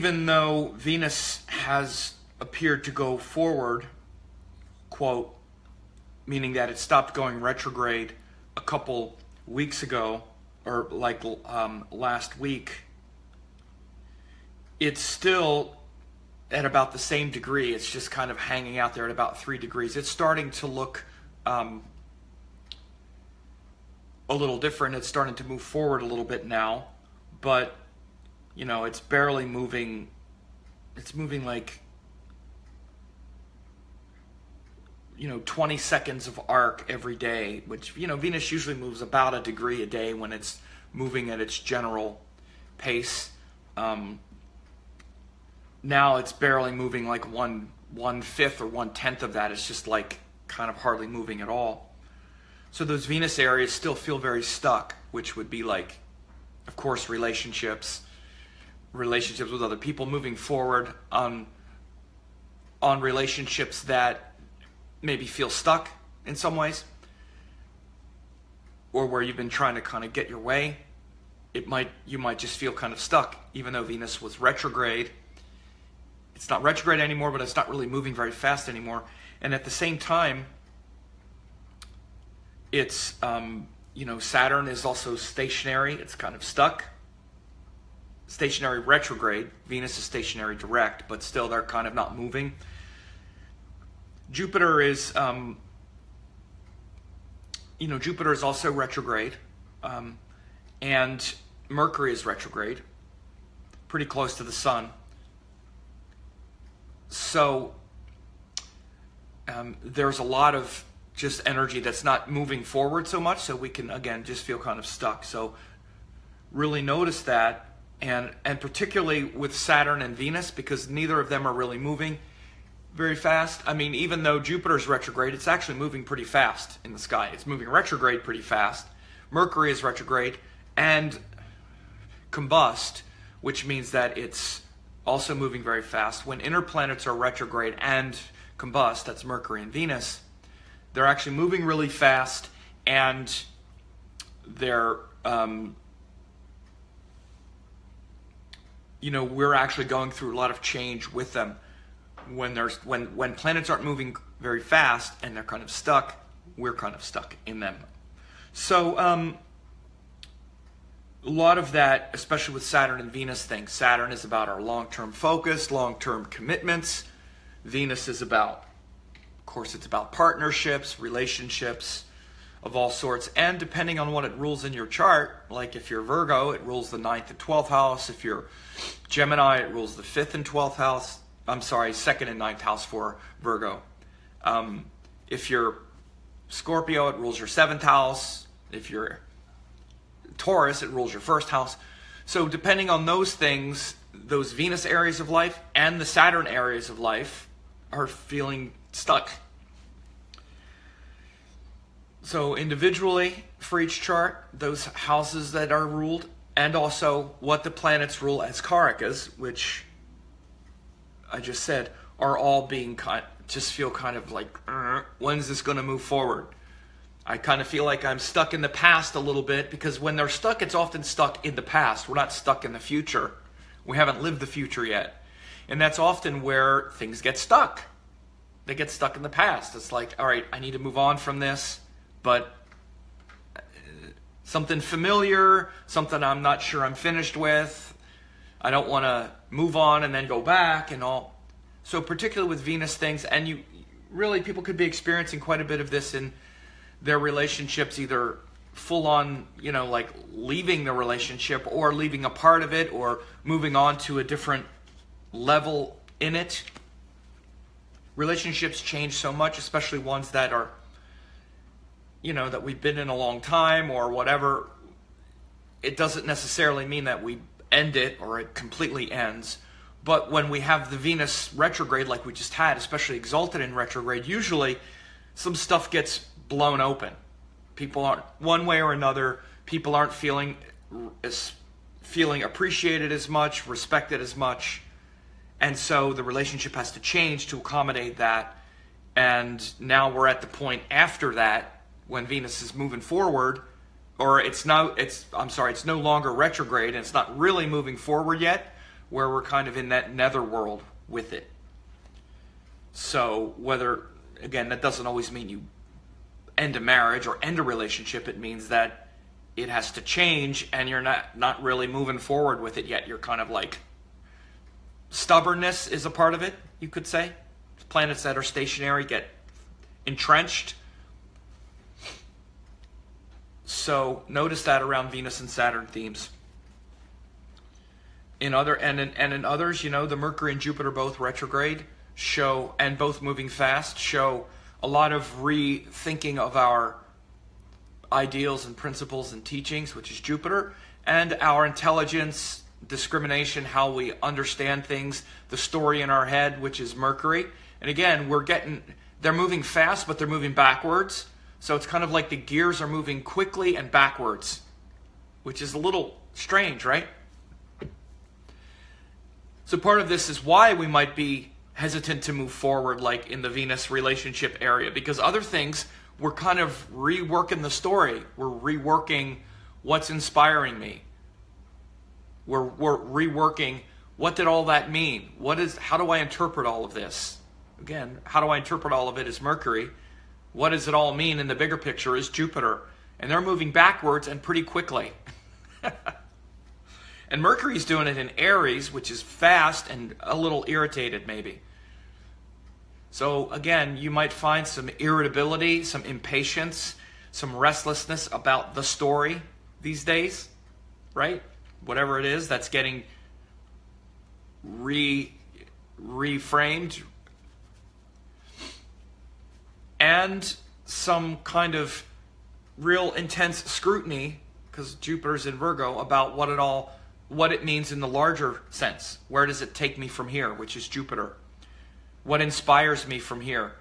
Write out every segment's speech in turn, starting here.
even though Venus has appeared to go forward, quote, meaning that it stopped going retrograde a couple weeks ago, or like last week, it's still at about the same degree. It's just kind of hanging out there at about 3 degrees. It's starting to look a little different. It's starting to move forward a little bit now, but you know, it's barely moving. It's moving like, you know, 20 seconds of arc every day, which, you know, Venus usually moves about a degree a day when it's moving at its general pace. Now it's barely moving like 1/5 or 1/10 of that. It's just like kind of hardly moving at all. So those Venus areas still feel very stuck, which would be like, of course, relationships with other people, moving forward on relationships that maybe feel stuck in some ways, or where you've been trying to kind of get your way. You might just feel kind of stuck, even though Venus was retrograde. It's not retrograde anymore, but it's not really moving very fast anymore. And at the same time, it's, you know, Saturn is also stationary. It's kind of stuck. Stationary retrograde. Venus is stationary direct, but still they're kind of not moving. Jupiter is, you know, Jupiter is also retrograde. And Mercury is retrograde. Pretty close to the Sun. So there's a lot of just energy that's not moving forward so much, so we can, again, just feel kind of stuck. So really notice that, and particularly with Saturn and Venus, because neither of them are really moving very fast. I mean, even though Jupiter's retrograde, it's actually moving pretty fast in the sky. It's moving retrograde pretty fast. Mercury is retrograde and combust, which means that it's also moving very fast. When inner planets are retrograde and combust, that's Mercury and Venus, they're actually moving really fast, and they're, you know, we're actually going through a lot of change with them. When planets aren't moving very fast and they're kind of stuck, we're kind of stuck in them. So a lot of that, especially with Saturn and Venus things. Saturn is about our long-term focus, long-term commitments. Venus is about, of course, it's about partnerships, relationships of all sorts. And depending on what it rules in your chart, like if you're Virgo, it rules the 9th and 12th house. If you're Gemini, it rules the 5th and 12th house. I'm sorry, 2nd and 9th house for Virgo. If you're Scorpio, it rules your 7th house. If you're Taurus, it rules your 1st house. So depending on those things, those Venus areas of life and the Saturn areas of life are feeling stuck. So individually, for each chart, those houses that are ruled, and also what the planets rule as karakas, which I just said, are all being just feel kind of like, when's this going to move forward? I kind of feel like I'm stuck in the past a little bit, because when they're stuck, it's often stuck in the past. We're not stuck in the future. We haven't lived the future yet. And that's often where things get stuck. They get stuck in the past. It's like, all right, I need to move on from this, but something familiar, something I'm not sure I'm finished with. I don't want to move on and then go back and all. So particularly with Venus things, and people could be experiencing quite a bit of this in their relationships, either full on, you know, like leaving the relationship, or leaving a part of it, or moving on to a different level in it. Relationships change so much, especially ones that are, you know, that we've been in a long time or whatever. It doesn't necessarily mean that we end it or it completely ends. But when we have the Venus retrograde like we just had, especially exalted in retrograde, usually some stuff gets blown open. People aren't, one way or another, people aren't feeling appreciated as much, respected as much. And so the relationship has to change to accommodate that. And now we're at the point after that, when Venus is moving forward, or it's no longer retrograde and it's not really moving forward yet. where we're kind of in that netherworld with it. So whether, again, that doesn't always mean you end a marriage or end a relationship. It means that it has to change and you're not really moving forward with it yet. You're kind of like, stubbornness is a part of it, you could say. Planets that are stationary get entrenched. So notice that around Venus and Saturn themes. In others, you know, the Mercury and Jupiter both retrograde show, and both moving fast, show a lot of rethinking of our ideals and principles and teachings, which is Jupiter, and our intelligence, discrimination, how we understand things, the story in our head, which is Mercury. And again, they're moving fast, but they're moving backwards. So it's kind of like the gears are moving quickly and backwards, which is a little strange, right? So part of this is why we might be hesitant to move forward, like in the Venus relationship area, because other things, we're kind of reworking the story. We're reworking what's inspiring me. We're reworking, what did all that mean? How do I interpret all of this? Again, how do I interpret all of it is Mercury. What does it all mean in the bigger picture is Jupiter. And they're moving backwards and pretty quickly. And Mercury's doing it in Aries, which is fast and a little irritated maybe. So again, you might find some irritability, some impatience, some restlessness about the story these days, right? Whatever it is that's getting reframed. And some kind of real intense scrutiny, because Jupiter's in Virgo, about what it means in the larger sense. Where does it take me from here, which is Jupiter? What inspires me from here?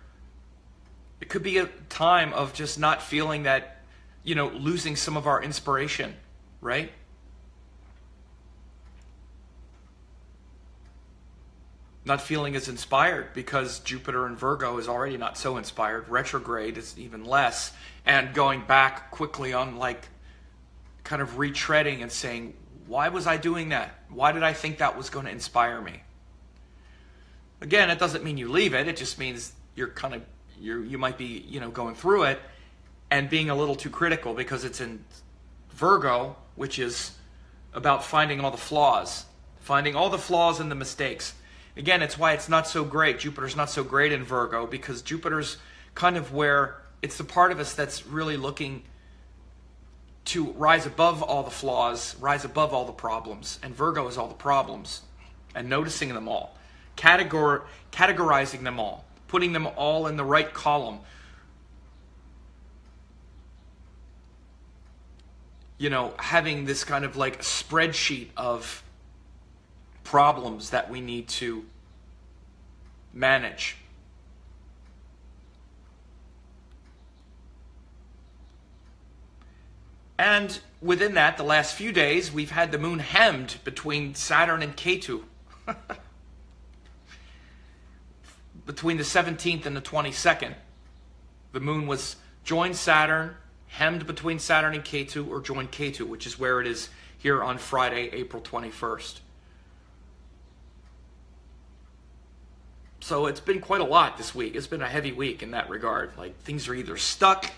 It could be a time of just not feeling that, you know, losing some of our inspiration, right? Not feeling as inspired because Jupiter in Virgo is already not so inspired. Retrograde is even less. And going back quickly on, like, kind of retreading and saying, why was I doing that? Why did I think that was going to inspire me? Again, it doesn't mean you leave it. It just means you might be, you know, going through it and being a little too critical because it's in Virgo, which is about finding all the flaws and the mistakes. Again, it's why it's not so great. Jupiter's not so great in Virgo, because Jupiter's kind of where it's the part of us that's really looking to rise above all the flaws, rise above all the problems. And Virgo is all the problems, and noticing them all, categorizing them all, putting them all in the right column. You know, having this kind of like spreadsheet of problems that we need to manage. And within that, the last few days, we've had the moon hemmed between Saturn and Ketu. Between the 17th and the 22nd, the moon was joined Saturn, hemmed between Saturn and Ketu, or joined Ketu, which is where it is here on Friday, April 21st. So it's been quite a lot this week. It's been a heavy week in that regard. Like, things are either stuck,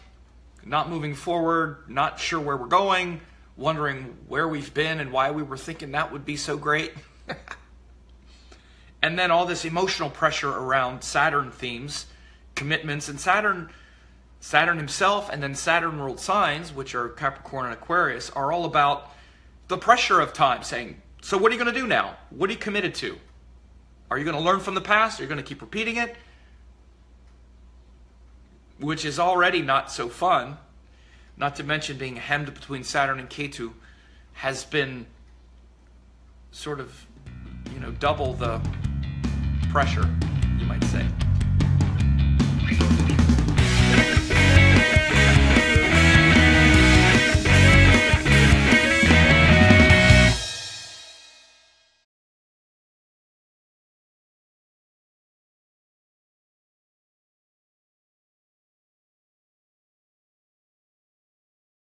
not moving forward, not sure where we're going, wondering where we've been and why we were thinking that would be so great. And then all this emotional pressure around Saturn themes, commitments, and Saturn himself, and then Saturn ruled signs, which are Capricorn and Aquarius, are all about the pressure of time, saying, so what are you going to do now? What are you committed to? Are you going to learn from the past? Are you going to keep repeating it? Which is already not so fun. Not to mention being hemmed between Saturn and Ketu has been sort of, you know, double the pressure, you might say.